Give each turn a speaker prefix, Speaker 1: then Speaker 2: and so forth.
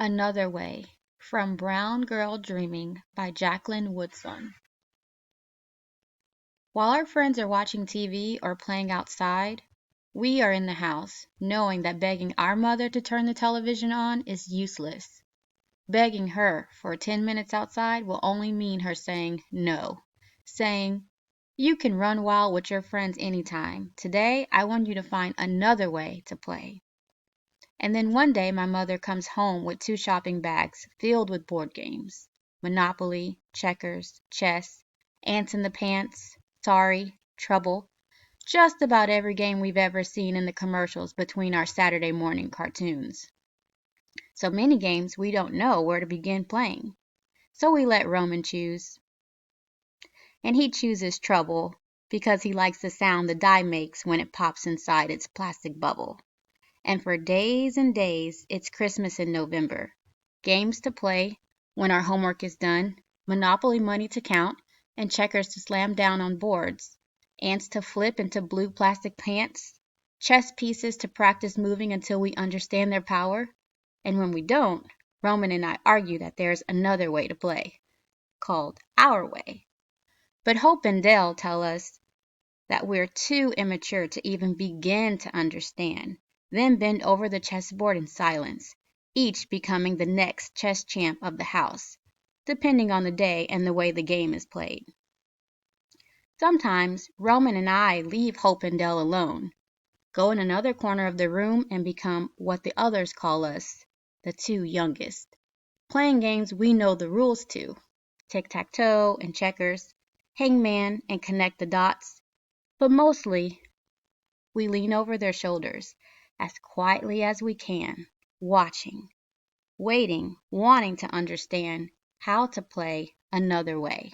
Speaker 1: Another Way from Brown Girl Dreaming by Jacqueline Woodson. While our friends are watching TV or playing outside, we are in the house, knowing that begging our mother to turn the television on is useless. Begging her for 10 minutes outside will only mean her saying no, saying, "You can run wild with your friends anytime. Today, I want you to find another way to play." And then one day my mother comes home with 2 shopping bags filled with board games: Monopoly, checkers, chess, ants in the pants, sorry, trouble, just about every game we've ever seen in the commercials between our Saturday morning cartoons. So many games we don't know where to begin playing. So we let Roman choose. And he chooses trouble because he likes the sound the die makes when it pops inside its plastic bubble. And for days and days it's Christmas in November. Games to play when our homework is done, Monopoly money to count, and checkers to slam down on boards, ants to flip into blue plastic pants, chess pieces to practice moving until we understand their power. And when we don't, Roman and I argue that there's another way to play, called our way. But Hope and Dale tell us that we're too immature to even begin to understand, then bend over the chessboard in silence, each becoming the next chess champ of the house, depending on the day and the way the game is played. Sometimes Roman and I leave Hope and Dell alone, go in another corner of the room and become what the others call us, the 2 youngest, playing games we know the rules to, tic-tac-toe and checkers, hangman and connect the dots, but mostly we lean over their shoulders as quietly as we can, watching, waiting, wanting to understand how to play another way.